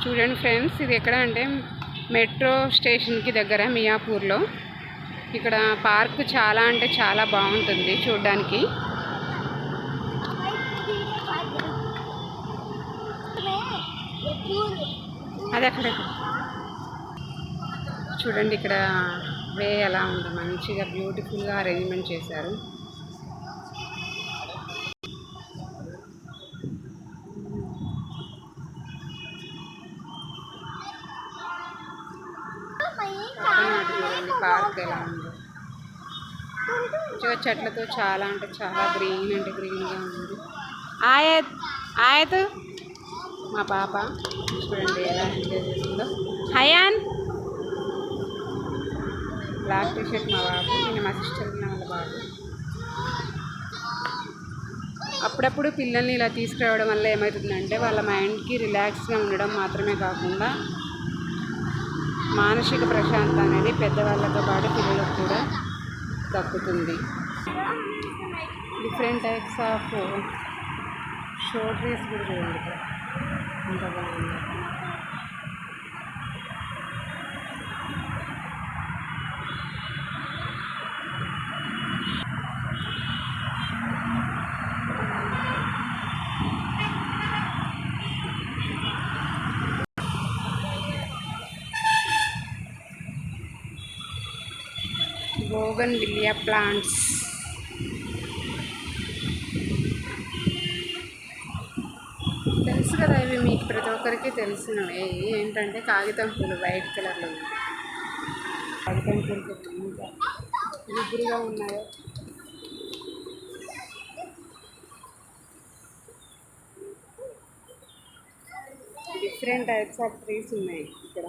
చూడండి ఫ్రెండ్స్, ఇది ఎక్కడ అంటే మెట్రో స్టేషన్కి దగ్గర మియాపూర్లో. ఇక్కడ పార్క్ చాలా అంటే చాలా బాగుంటుంది చూడడానికి. అది అక్కడ చూడండి, ఇక్కడ వే ఎలా ఉందో మంచిగా బ్యూటిఫుల్గా అరేంజ్మెంట్ చేశారు. చూడండి పార్క్ ఎలా ఉందో, చెట్లతో చాలా అంటే చాలా గ్రీన్గా ఉంది. ఆయత్ మా పాప చూడండి ఎలా ఎంజాయ్ చేస్తుందో. హయాన్ బ్లాక్ టీ షర్ట్ మా బాబు, నేను మా సిస్టర్ వాళ్ళ బాబు. అప్పుడప్పుడు పిల్లల్ని ఇలా తీసుకురావడం వల్ల ఏమవుతుందంటే వాళ్ళ మైండ్కి రిలాక్స్గా ఉండడం మాత్రమే కాకుండా మానసిక ప్రశాంతత అనేది పెద్దవాళ్ళతో పాటు పిల్లలకు కూడా దక్కుతుంది. Different types of show trees కూడా చూడండి ఇక్కడ ఎంత బాగుంది. బోగన్విల్లియా ప్లాంట్స్. తెలుసు కదా, ఇవి మీకు ప్రతి ఒక్కరికి తెలిసినవి. ఏంటంటే కాగితం పూలు వైట్ కలర్లో ఉంది. కాగితం పూలు ఇంకా గుబురుగా ఉన్నాయో. డిఫరెంట్ టైప్స్ ఆఫ్ ట్రీస్ ఉన్నాయి ఇక్కడ.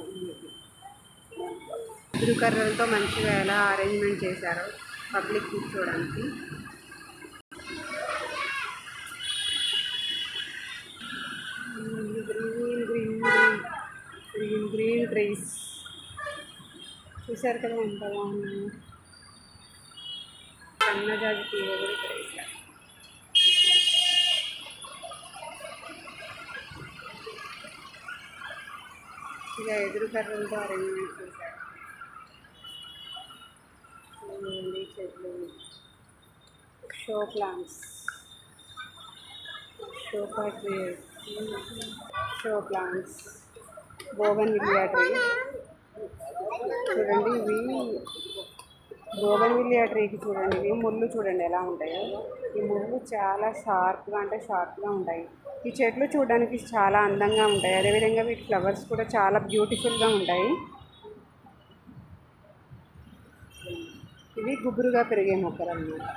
ఇరు కర్రలతో మంచిగా ఎలా అరేంజ్మెంట్ చేశారో పబ్లిక్ కూర్చోవడానికి. గ్రీన్ ట్రీస్ చూసారు కదా ఎంత బాగున్నాయి. సన్నజాజి తీగ కూడా ఇక్కడ వేశారు. ఇక ఎదురు కర్రలతో అరేంజ్మెంట్ చేశారు. చెట్లు, show plants, show plants, bougainvillea tree. చూడండి ఇవి బోగన్విల్లియా ట్రీకి చూడండి, ఇవి ముళ్ళు చూడండి ఎలా ఉంటాయో. ఈ ముళ్ళు చాలా షార్ప్గా ఉంటాయి. ఈ చెట్లు చూడడానికి చాలా అందంగా ఉంటాయి. అదేవిధంగా వీటి ఫ్లవర్స్ కూడా చాలా బ్యూటిఫుల్గా ఉంటాయి. ఇవి గుబురుగా పెరిగే మొక్కలు అన్నమాట.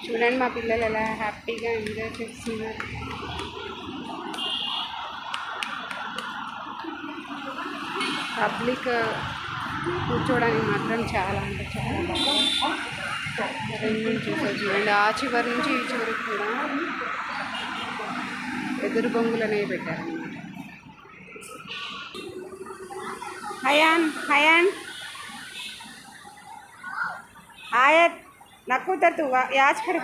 చూడండి మా పిల్లలు ఎలా హ్యాపీగా ఎంజాయ్ చేస్తున్నారు. పబ్లిక్ కూర్చోవడానికి మాత్రం చాలా అంటే చాలా బాగా అరేంజ్మెంట్ చేశారు. చూడండి ఆ చివరి నుంచి ఈ చివరికి కూడా ఎదురు బొంగులు అనేవి పెట్టారన్నమాట. హయాన్ ఆయత్ నాకు తూ యాజ్ ఖర్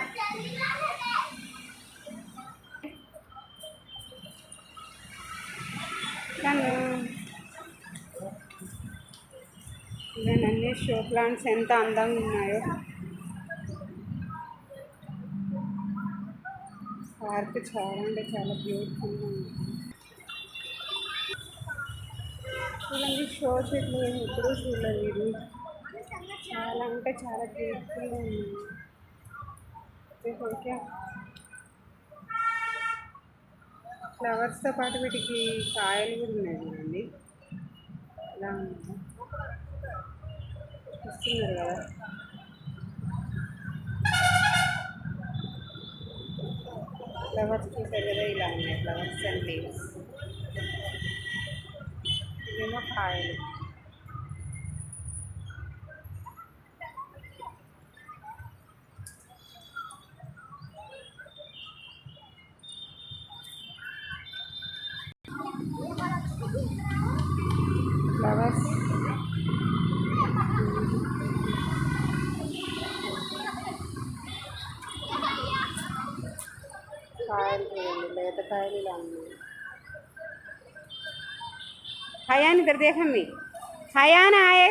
అన్ని షో ప్లాంట్స్ ఎంత అందంగా ఉన్నాయో. పార్క్ చాలా అంటే చాలా బ్యూటిఫుల్గా ఉంది. చూడండి షో చెట్లు ఎప్పుడూ చూడలేదు. ఇది చాలా అంటే చాలా బ్యూటిఫుల్గా ఉంది. ఫ్లవర్స్తో పాటు వీటికి కాయలు కూడా ఉన్నాయి చూడండి ఇలా ఉంది. చూస్తున్నారు కదా, ఫ్లవర్స్ చూసారు కదా ఇలా ఉన్నాయి. ఫ్లవర్స్ అండ్ లీవ్స్, ఇవేమో కాయలు. ఫ్లవర్స్ కాయలు చూడండి, లేత కాయలు ఇలా ఉన్నాయి. హయాన్ ఇద్దరు దేహమ్మి హయాన్ ఆయే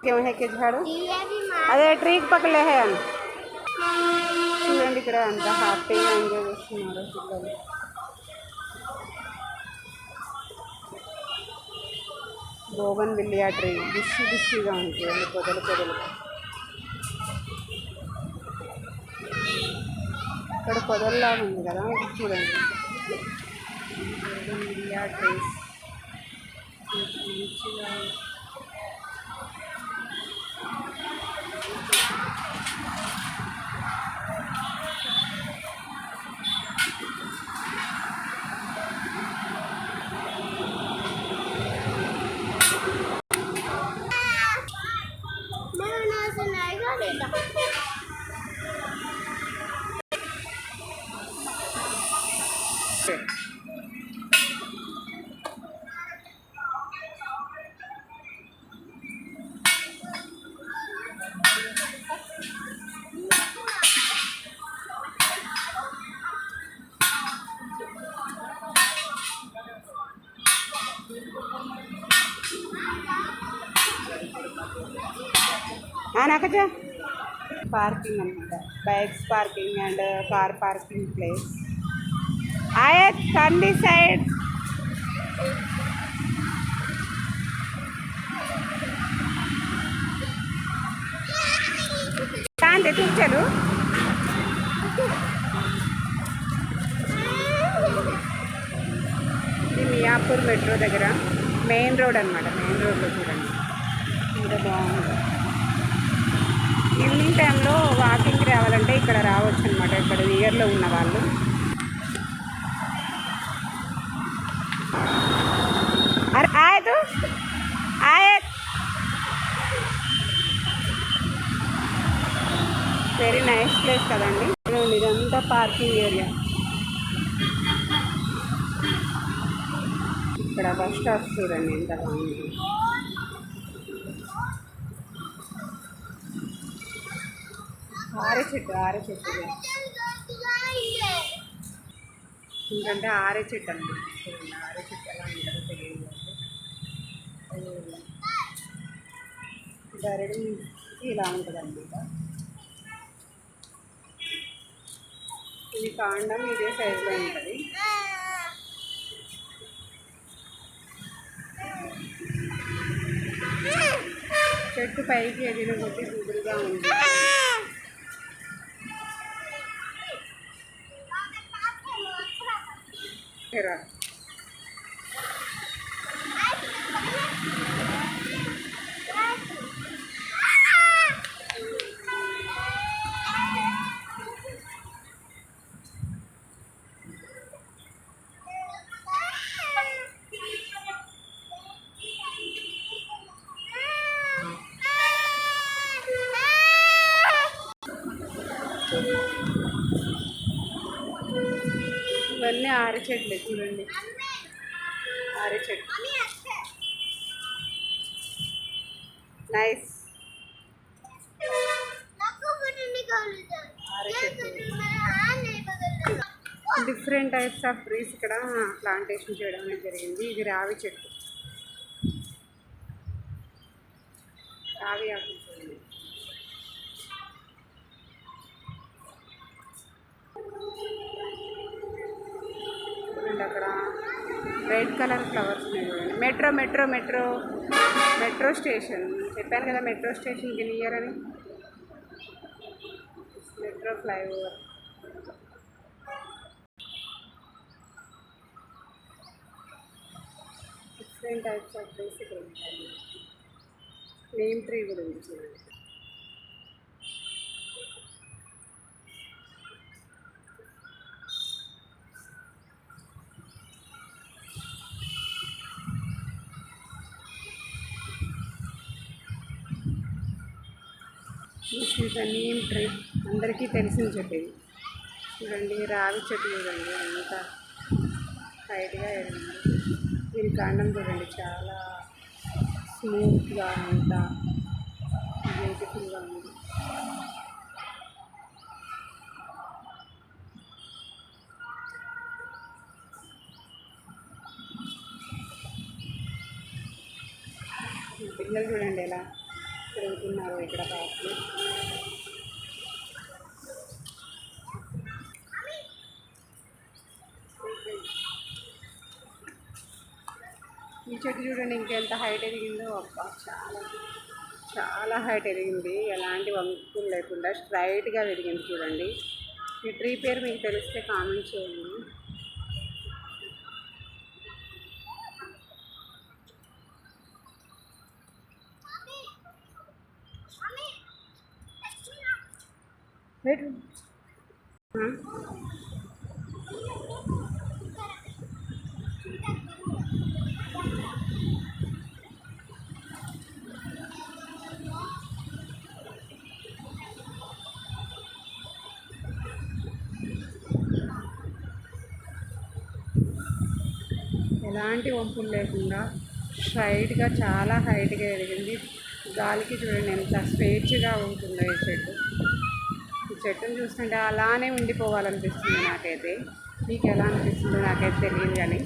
क्यों है कि झाड़ू అదే ట్రీకి పక్కలే హే అని చూడండి. ఇక్కడ అంత హ్యాపీగా ఎంజాయ్ చేస్తున్నారు పిల్లలు. బోగన్ విల్లియా ట్రీ బిస్సి బిస్సిగా ఉంటుంది, పొదలు పొదలుగా. ఇక్కడ పొదల్లాగా ఉంది కదా, ఇది చూడండి. బోగన్ విల్లియా ట్రీస్ మంచిగా. నాకచ్చా పార్కింగ్ అనమాట, bikes parking and car parking place. ఆయత్ కంది సైడ్ కాంతే చూచారు. ఇది మియాపూర్ మెట్రో దగ్గర మెయిన్ రోడ్ అనమాట. మెయిన్ రోడ్లో చూడండి ఇంకా బాగుంది. ఈవినింగ్ టైంలో వాకింగ్కి రావాలంటే ఇక్కడ రావచ్చు అనమాట, ఇక్కడ నియర్లో ఉన్న వాళ్ళు. ఆయత్ ఆయత్ వెరీ నైస్ ప్లేస్ కదండి. ఇదంతా పార్కింగ్ ఏరియా. ఇక్కడ బస్ స్టాప్ చూడండి ఎంత బాగుంది. ఆరే చెట్టు ఎందుకంటే ఆరే చెట్టు అండి. చూడండి ఆరే చెట్టు ఎలా ఉంటుందో తెలియదు. గరడి ఇలా ఉంటుందండి. ఇది కాండం ఇదే సైజులో ఉంటుంది. చెట్టు పైకి ఎదిగిన కొద్ది గుబురుగా ఉంది. ఇవన్నీ ఆరే చెట్లే చూడండి, ఆరే చెట్లు. నైస్ ఆరే చెట్లు. డిఫరెంట్ టైప్స్ ఆఫ్ ట్రీస్ ఇక్కడ ప్లాంటేషన్ చేయడం అనేది జరిగింది. ఇది రావి చెట్టు, రావి ఆకులు చూడండి. అక్కడ రెడ్ కలర్ ఫ్లవర్స్ ఉన్నాయి చూడండి. Metro metro metro metro station చెప్పాను కదా, మెట్రో స్టేషన్కి నియర్ అని. Metro flyover. Different types of trees ఇక్కడ ఉంటాయి. నేమ్ ట్రీ కూడా ఉంది చూడండి. This is the neem tree. అందరికీ తెలిసిన చెట్టు ఇది. చూడండి రావి చెట్టు చూడండి ఎంత హైట్గా ఎదిగింది. దీని కాండం చూడండి చాలా స్మూత్గా అంత బ్యూటిఫుల్గా ఉంది. పిల్లలు చూడండి ఎలా తిరుగుతున్నారు ఇక్కడ పార్క్లో. ఈ చెట్టు చూడండి ఇంకెంత హైట్ ఎదిగిందో. అబ్బా చాలా చాలా హైట్ ఎదిగింది. ఎలాంటి వంకులు లేకుండా స్ట్రైట్గా ఎదిగింది చూడండి. ఈ ట్రీ పేరు మీకు తెలిస్తే కామెంట్ చేయండి. ఎలాంటి వంపులు లేకుండా స్ట్రైట్గా చాలా హైట్గా ఎదిగింది. గాలికి చూడండి ఎంత స్వేచ్ఛగా ఉంటుందో ఈ చెట్టు. ఈ చెట్టును చూస్తుంటే అలానే ఉండిపోవాలనిపిస్తుంది నాకైతే. మీకు ఎలా అనిపిస్తుందో నాకైతే తెలియదు కానీ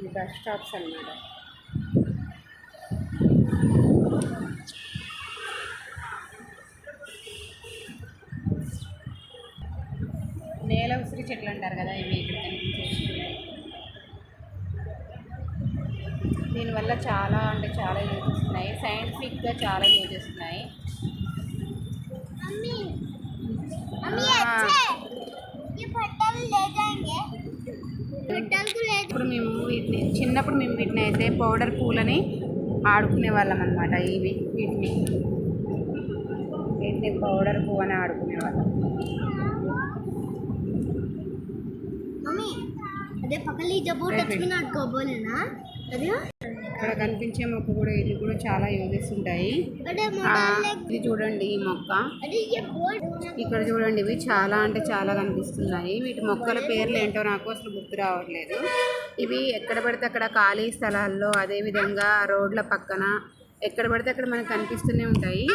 ఈ బస్ స్టాప్స్ అన్నమాట. నేల ఉసిరి చెట్లు అంటారు కదా, ఇవి ఇక్కడ కనిపించేస్తున్నాయి. దీనివల్ల చాలా అంటే చాలా యూజెస్ ఉన్నాయి. సైంటిఫిక్గా చాలా యూజెస్ ఉన్నాయి. ఇప్పుడు మేము వీటిని అయితే పౌడర్ పూలని ఆడుకునే వాళ్ళం అనమాట. వీటిని పౌడర్ పువ్వు అని ఆడుకునేవాళ్ళం. ఇక్కడ కనిపించే మొక్క కూడా ఇది కూడా చాలా యూజెస్ ఉంటాయి. ఇది చూడండి ఈ మొక్క, ఇక్కడ చూడండి ఇవి చాలా అంటే చాలా కనిపిస్తున్నాయి. వీటి మొక్కల పేర్లు ఏంటో నాకు అసలు గుర్తు రావట్లేదు. ఇవి ఎక్కడ పడితే అక్కడ ఖాళీ స్థలాల్లో, అదేవిధంగా రోడ్ల పక్కన ఎక్కడ పడితే అక్కడ మనకు కనిపిస్తూనే ఉంటాయి.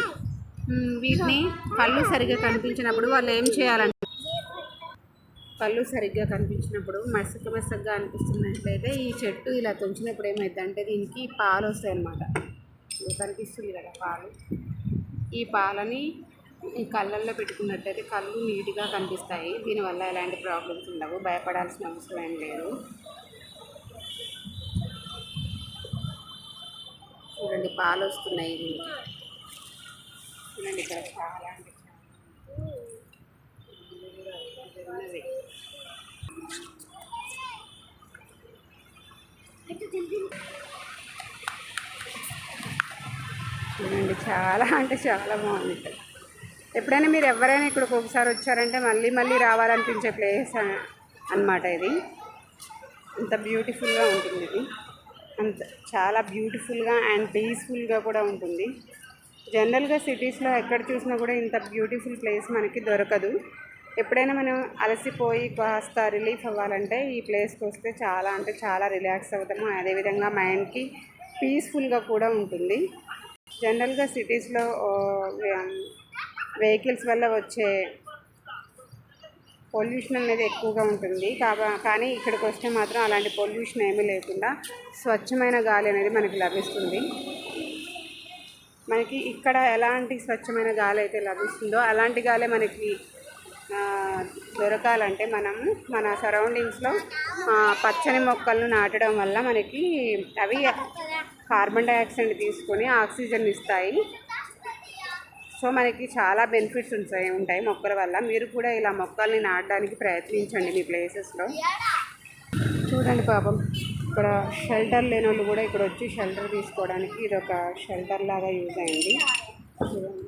వీటిని కళ్ళు సరిగ్గా కనిపించినప్పుడు వాళ్ళు ఏం చేయాలంటే, కళ్ళు సరిగ్గా కనిపించినప్పుడు మసకగా అనిపిస్తున్నట్లయితే ఈ చెట్టు ఇలా తుంచినప్పుడు ఏమైందంటే దీనికి పాలు వస్తాయి అన్నమాట. కనిపిస్తుంది కదా పాలు. ఈ పాలని ఈ కళ్ళల్లో పెట్టుకున్నట్లయితే కళ్ళు నీట్గా కనిపిస్తాయి. దీనివల్ల ఎలాంటి ప్రాబ్లమ్స్ ఉండవు, భయపడాల్సిన అవసరం ఏం లేదు. చూడండి పాలు వస్తున్నాయి. చూడండి ఇక్కడ చాలా అంటే చూడండి చాలా అంటే చాలా బాగుంది. ఎప్పుడైనా మీరు ఎవరైనా ఇక్కడికి ఒకసారి వచ్చారంటే మళ్ళీ మళ్ళీ రావాలనిపించే ప్లేస్ అన్నమాట ఇది. అంత బ్యూటిఫుల్గా ఉంటుంది ఇది. అంత చాలా బ్యూటిఫుల్గా అండ్ పీస్ఫుల్గా కూడా ఉంటుంది. జనరల్గా సిటీస్లో ఎక్కడ చూసినా కూడా ఇంత బ్యూటిఫుల్ ప్లేస్ మనకి దొరకదు. ఎప్పుడైనా మనం అలసిపోయి కాస్త రిలీఫ్ అవ్వాలంటే ఈ ప్లేస్కి వస్తే చాలా అంటే చాలా రిలాక్స్ అవుతాము. అదేవిధంగా మైండ్కి పీస్ఫుల్గా కూడా ఉంటుంది. జనరల్గా సిటీస్లో వెహికల్స్ వల్ల వచ్చే పొల్యూషన్ అనేది ఎక్కువగా ఉంటుంది. కానీ ఇక్కడికి వస్తే మాత్రం అలాంటి పొల్యూషన్ ఏమీ లేకుండా స్వచ్ఛమైన గాలి అనేది మనకి లభిస్తుంది. మనకి ఇక్కడ ఎలాంటి స్వచ్ఛమైన గాలి అయితే లభిస్తుందో అలాంటి గాలి మనకి దొరకాలంటే మనము మన సరౌండింగ్స్లో పచ్చని మొక్కలను నాటడం వల్ల మనకి అవి కార్బన్ డైఆక్సైడ్ తీసుకొని ఆక్సిజన్ ఇస్తాయి. సో మనకి చాలా బెనిఫిట్స్ ఉంటాయి మొక్కల వల్ల. మీరు కూడా ఇలా మొక్కల్ని నాటడానికి ప్రయత్నించండి మీ ప్లేసెస్లో. చూడండి పాపం ఇక్కడ షెల్టర్ లేని వాళ్ళు కూడా ఇక్కడ వచ్చి షెల్టర్ తీసుకోవడానికి ఇది ఒక షెల్టర్ లాగా యూజ్ అయింది. చూడండి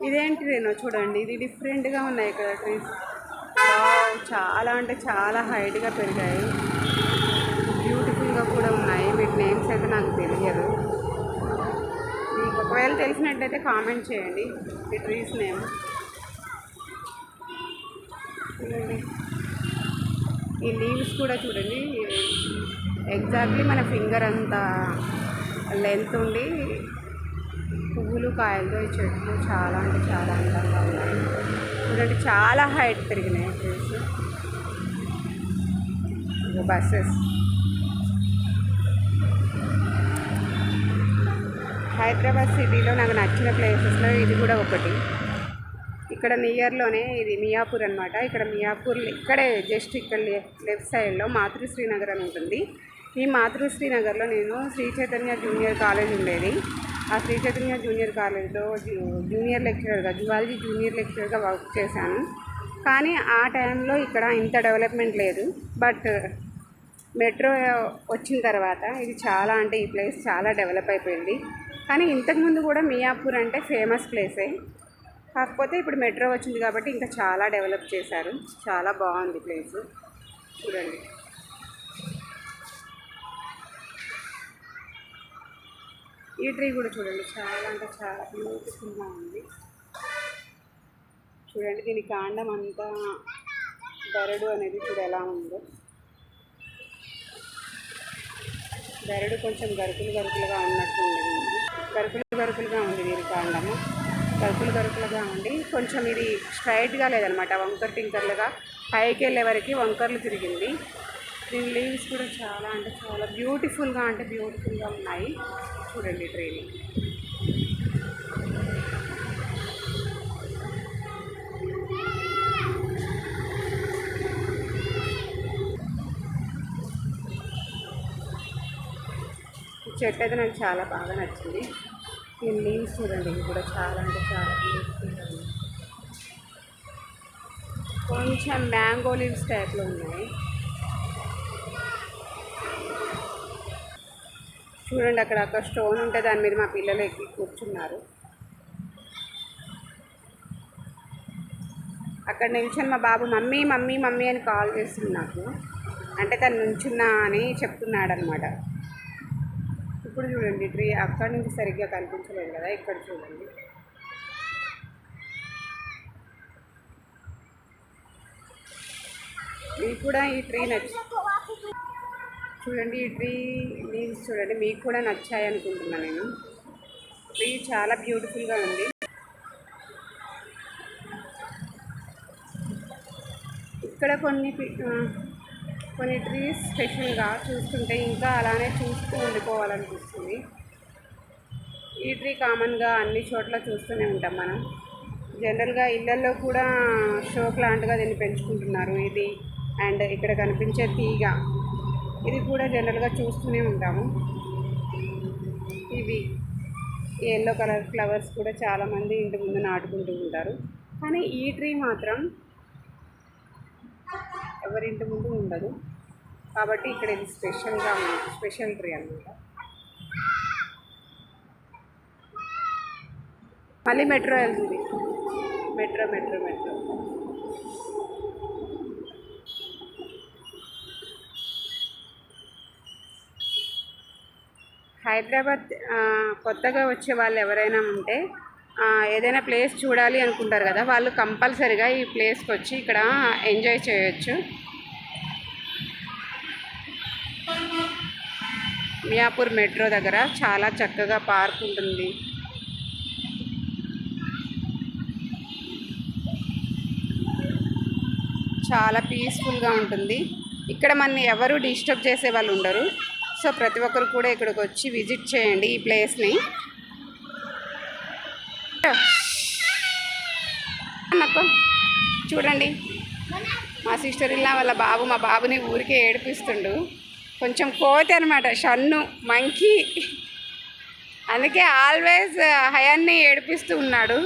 ఇదేంటి నేను చూడండి, ఇది డిఫరెంట్గా ఉన్నాయి ఇక్కడ ట్రీస్. చాలా అంటే చాలా హైట్గా పెరిగాయి, బ్యూటిఫుల్గా కూడా ఉన్నాయి. వీటి నేమ్స్ అయితే నాకు తెలియదు. మీకు ఒకవేళ తెలిసినట్టయితే కామెంట్ చేయండి ఈ ట్రీస్ నేమ్. చూడండి ఈ లీవ్స్ కూడా చూడండి, ఎగ్జాక్ట్లీ మన ఫింగర్ అంత లెంత్ ఉండి పువ్వులు కాయలతో ఈ చెట్లు చాలా అంటే చాలా అందంగా ఉన్నాయి. చూడండి చాలా హైట్ పెరిగినాయి ట్రీస్. బస్సెస్ హైదరాబాద్ సిటీలో నాకు నచ్చిన ప్లేసెస్లో ఇది కూడా ఒకటి. ఇక్కడ నియర్లోనే ఇది మియాపూర్ అనమాట. ఇక్కడ మియాపూర్ ఇక్కడే జస్ట్ ఇక్కడ లెఫ్ట్ సైడ్లో మాతృశ్రీ నగర్ అని ఉంటుంది. ఈ మాతృశ్రీ నగర్లో నేను శ్రీ చైతన్య జూనియర్ కాలేజ్ ఉండేది. ఆ శ్రీ చైతన్య జూనియర్ కాలేజ్లో జూనియర్ లెక్చరర్గా, జువాలజీ జూనియర్ లెక్చరర్గా వర్క్ చేశాను. కానీ ఆ టైంలో ఇక్కడ ఇంత డెవలప్మెంట్ లేదు. బట్ మెట్రో వచ్చిన తర్వాత ఇది చాలా అంటే ఈ ప్లేస్ చాలా డెవలప్ అయిపోయింది. కానీ ఇంతకుముందు కూడా మియాపూర్ అంటే ఫేమస్ ప్లేసే. కాకపోతే ఇప్పుడు మెట్రో వచ్చింది కాబట్టి ఇంకా చాలా డెవలప్ చేశారు. చాలా బాగుంది ప్లేస్. చూడండి ఈ ట్రీ కూడా చూడండి, చాలా అంటే చాలా బ్యూటిఫుల్గా ఉంది. చూడండి దీని కాండం అంతా బెరడు అనేది చూడు ఎలా ఉందో. బెరడు కొంచెం గరుకులుగా ఉన్నట్టు ఉండేది, గరుకులుగా ఉంది దీని కాండము. గరుకులుగా ఉండి కొంచెం ఇది స్ట్రైట్గా లేదనమాట, వంకర్ టింకర్లుగా పైకి వెళ్ళే వరకు వంకర్లు తిరిగింది. దీని లీవ్స్ కూడా చాలా అంటే చాలా బ్యూటిఫుల్గా ఉన్నాయి. చూడండి ట్రీని. ఈ చెట్టు అయితే నాకు చాలా బాగా నచ్చింది. ఈ లీవ్స్ చూడండి, ఇవి కూడా చాలా అంటే చాలా బ్యూటిఫుల్గా ఉన్నాయి. కొంచెం మ్యాంగో లీవ్స్ టైప్లో ఉన్నాయి. చూడండి అక్కడ స్టోన్ ఉంటే దాని మీద మా పిల్లలు ఎక్కి కూర్చున్నారు. అక్కడ నిల్చొని మా బాబు మమ్మీ మమ్మీ మమ్మీ అని కాల్ చేస్తుంది నాకు. అంటే తను నుంచున్నా అని చెప్తున్నాడు అనమాట. ఇప్పుడు చూడండి ట్రీ అక్కడ నుంచి సరిగ్గా కనిపించలేదు కదా, ఇక్కడ చూడండి. మీకు కూడా ఈ ట్రీ చూడండి, ఈ ట్రీ లీవ్స్ చూడండి, మీకు కూడా నచ్చాయి అనుకుంటున్నాను నేను. ట్రీ చాలా బ్యూటిఫుల్గా ఉంది. ఇక్కడ కొన్ని ట్రీస్ స్పెషల్గా చూస్తుంటే ఇంకా అలానే చూస్తూ ఉండిపోవాలనిపిస్తుంది. ఈ ట్రీ కామన్గా అన్ని చోట్ల చూస్తూనే ఉంటాం మనం. జనరల్గా ఇళ్ళల్లో కూడా షో ప్లాంట్గా దీన్ని పెంచుకుంటున్నారు. ఇది అండ్ ఇక్కడ కనిపించే తీగ, ఇది కూడా జనరల్గా చూస్తూనే ఉంటాము. ఇవి ఎల్లో కలర్ ఫ్లవర్స్ కూడా చాలామంది ఇంటి ముందు నాటుకుంటూ ఉంటారు. కానీ ఈ ట్రీ మాత్రం ఎవరింటి ముందు ఉండదు కాబట్టి ఇక్కడ ఇది స్పెషల్గా ఉంది, స్పెషల్ ట్రీ అన్నమాట. మళ్ళీ మెట్రో వెళ్తుంది, మెట్రో. హైదరాబాద్ కొత్తగా వచ్చే వాళ్ళు ఎవరైనా ఉంటే ఏదైనా ప్లేస్ చూడాలి అనుకుంటారు కదా, వాళ్ళు కంపల్సరిగా ఈ ప్లేస్కి వచ్చి ఇక్కడ ఎంజాయ్ చేయొచ్చు. మియాపూర్ మెట్రో దగ్గర చాలా చక్కగా పార్క్ ఉంటుంది. చాలా పీస్ఫుల్గా ఉంటుంది. ఇక్కడ మనని ఎవరు డిస్టర్బ్ చేసే వాళ్ళు ఉండరు. సో ప్రతి ఒక్కరు కూడా ఇక్కడికి వచ్చి విజిట్ చేయండి ఈ ప్లేస్ని. చూడండి మా సిస్టర్ ఇల్లా వాళ్ళ బాబు మా బాబుని ఊరికే ఏడిపిస్తుండు. కొంచెం కోతి అనమాట, షన్ను మంకీ. అందుకే ఆల్వేస్ హయాన్ని ఏడిపిస్తూ ఉన్నాడు.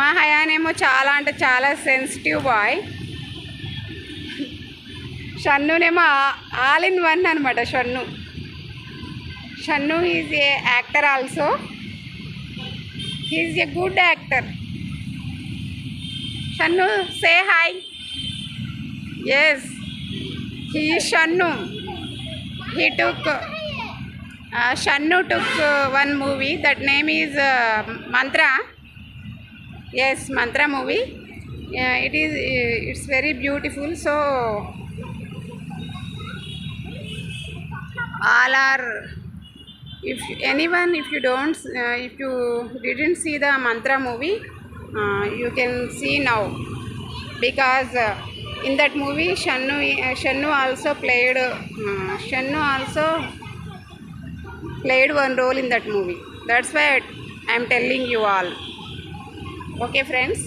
మా హయానేమో చాలా అంటే చాలా సెన్సిటివ్ బాయ్. షన్నునేమో ఆల్ ఇన్ వన్ అనమాట. Shannu is a actor also. He's a good actor. Shannu, say hi. Yes, he is Shannu. He took Shannu took one movie. That name is Mantra. Yes, Mantra movie. It's very beautiful. So all are, if anyone, if you didn't see the Mantra movie, you can see now, because in that movie Shannu also played one role in that movie. That's why I am telling you all. Okay friends,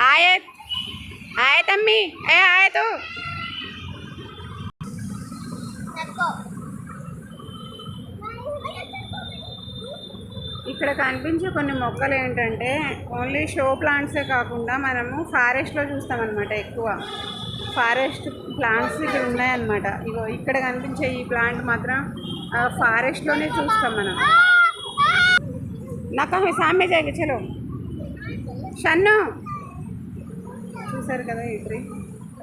ayat ammi, ayatu ఇక్కడ కనిపించే కొన్ని మొక్కలు ఏంటంటే only show ప్లాంట్సే కాకుండా మనము ఫారెస్ట్లో చూస్తామన్నమాట. ఎక్కువ forest plants ఇక్కడ ఉన్నాయన్నమాట. ఇగో ఇక్కడ కనిపించే ఈ ప్లాంట్ మాత్రం ఫారెస్ట్లోనే చూస్తాం మనం. నాకు సామే జాగే చలో. షన్ను చూసారు కదా, ఈ ట్రీ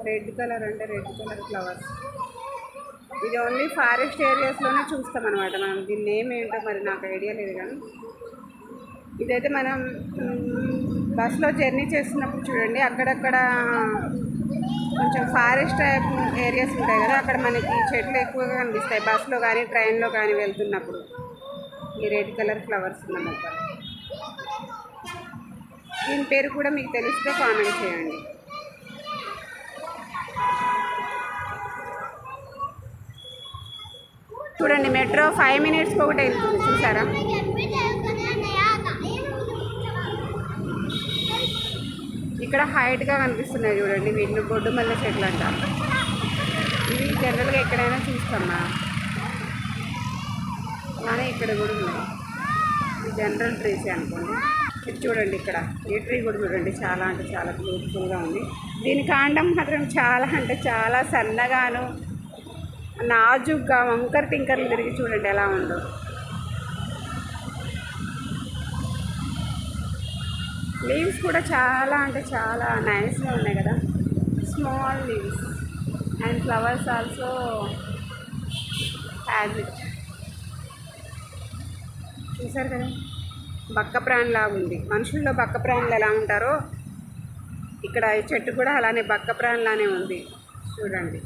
రెడ్ కలర్, అంటే రెడ్ కలర్ ఫ్లవర్స్. ఇది ఓన్లీ ఫారెస్ట్ ఏరియాస్లోనే చూస్తాం అనమాట మనం. దీని నేమ్ ఏంటో మరి నాకు ఐడియా లేదు, కానీ ఇదైతే మనం బస్లో జర్నీ చేస్తున్నప్పుడు చూడండి, అక్కడక్కడ కొంచెం ఫారెస్ట్ టైప్ ఏరియాస్ ఉంటాయి కదా, అక్కడ మనకి చెట్లు ఎక్కువగా కనిపిస్తాయి బస్లో కానీ ట్రైన్లో కానీ వెళ్తున్నప్పుడు. ఈ రెడ్ కలర్ ఫ్లవర్స్ ఉన్న మొక్క, దీని పేరు కూడా మీకు తెలిస్తే కామెంట్ చేయండి. చూడండి, మెట్రో 5 minutesకి ఒకటి వెళ్తుంది, చూసారా? ఇక్కడ హైట్గా కనిపిస్తున్నాయి చూడండి, వీటిని బొడ్డు మల్లె చెట్లు అంటారు. ఇవి జనరల్గా ఎక్కడైనా చూస్తాం మనం, కానీ ఇక్కడ కూడా ఉన్నాయి. ఇది జనరల్ ట్రీసే అనుకోండి. ఇది చూడండి, ఇక్కడ ఈ ట్రీ కూడా చూడండి, చాలా అంటే చాలా బ్యూటిఫుల్గా ఉంది. దీని కాండం మాత్రం చాలా అంటే చాలా సన్నగాను నాజుగ్గా వంకర్ టింకర్లు తిరిగి చూడండి ఎలా ఉందో. లీవ్స్ కూడా చాలా అంటే చాలా నైస్గా ఉన్నాయి కదా, small leaves. And flowers also has it. చూసారు కదా, బక్క ప్రాణిలాగా ఉంది. మనుషుల్లో బక్క ప్రాణులు ఎలా ఉంటారో ఇక్కడ ఈ చెట్టు కూడా అలానే బక్క ప్రాణిలానే ఉంది చూడండి.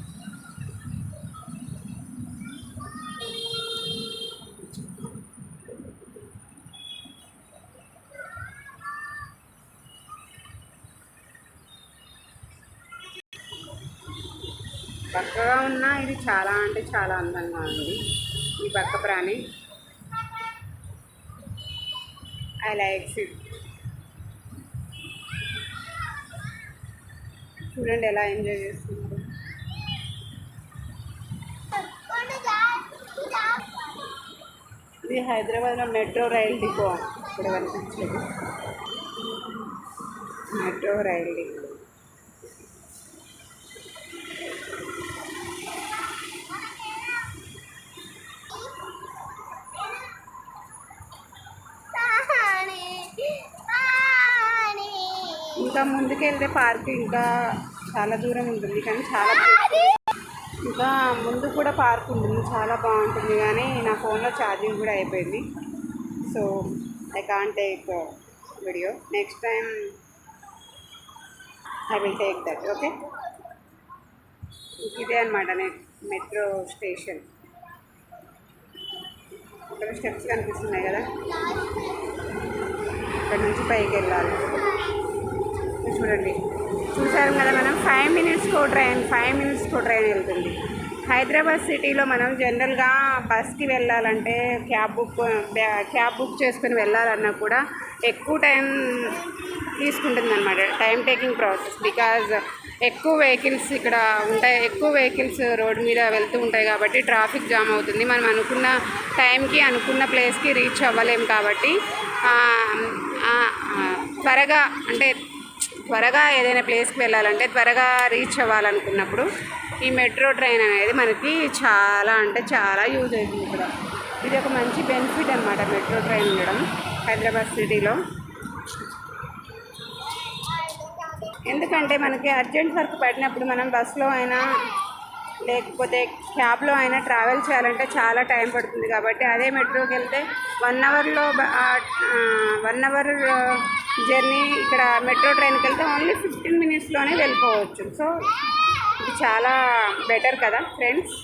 బక్కగా ఉన్నా ఇది చాలా అంటే చాలా అందంగా ఉంది ఈ బక్క ప్రాణి. I likes it. చూడండి ఎలా ఎంజాయ్ చేస్తున్నారు. ఇది హైదరాబాద్లో మెట్రో రైల్ డిపో, ఇక్కడ కనిపించేది మెట్రో రైల్ డిపో. ఇంకా ముందుకెళ్తే పార్క్ ఇంకా చాలా దూరం ఉంటుంది, కానీ చాలా ఇంకా ముందు కూడా పార్క్ ఉంటుంది, చాలా బాగుంటుంది. కానీ నా ఫోన్లో ఛార్జింగ్ కూడా అయిపోయింది, so I can't take video. Next time I will take that. Okay, ఇదే అనమాట మెట్రో స్టేషన్. ఇక్కడ స్టెప్స్ కనిపిస్తున్నాయి కదా, ఇక్కడ నుంచి పైకి వెళ్ళాలి. చూడండి, చూసారు కదా, మనం 5 minutesకో ట్రైన్ వెళ్తుంది. హైదరాబాద్ సిటీలో మనం జనరల్గా బస్కి వెళ్ళాలంటే క్యాబ్ బుక్ చేసుకుని వెళ్ళాలన్నా కూడా ఎక్కువ టైం తీసుకుంటుంది అనమాట, టైం టేకింగ్ ప్రాసెస్. బికాజ్ ఎక్కువ వెహికల్స్ ఇక్కడ ఉంటాయి, ఎక్కువ వెహికల్స్ రోడ్డు మీద వెళ్తూ ఉంటాయి కాబట్టి ట్రాఫిక్ జామ్ అవుతుంది. మనం అనుకున్న టైంకి అనుకున్న ప్లేస్కి రీచ్ అవ్వలేము. కాబట్టి త్వరగా ఏదైనా ప్లేస్కి వెళ్ళాలంటే త్వరగా రీచ్ అవ్వాలనుకున్నప్పుడు ఈ మెట్రో ట్రైన్ అనేది మనకి చాలా అంటే చాలా యూజ్ అవుతుంది. ఇక్కడ ఇది ఒక మంచి బెనిఫిట్ అనమాట, మెట్రో ట్రైన్ ఉండడం హైదరాబాద్ సిటీలో. ఎందుకంటే మనకి అర్జెంట్ వర్క్ పడినప్పుడు మనం బస్సులో అయినా లేకపోతే క్యాబ్లో అయినా ట్రావెల్ చేయాలంటే చాలా టైం పడుతుంది. కాబట్టి అదే మెట్రోకి వెళ్తే 1 అవర్లో 1 అవర్ జర్నీ ఇక్కడ మెట్రో ట్రైన్కి వెళ్తే ఓన్లీ 15 మినిట్స్లోనే వెళ్ళిపోవచ్చు. సో ఇది చాలా బెటర్ కదా ఫ్రెండ్స్.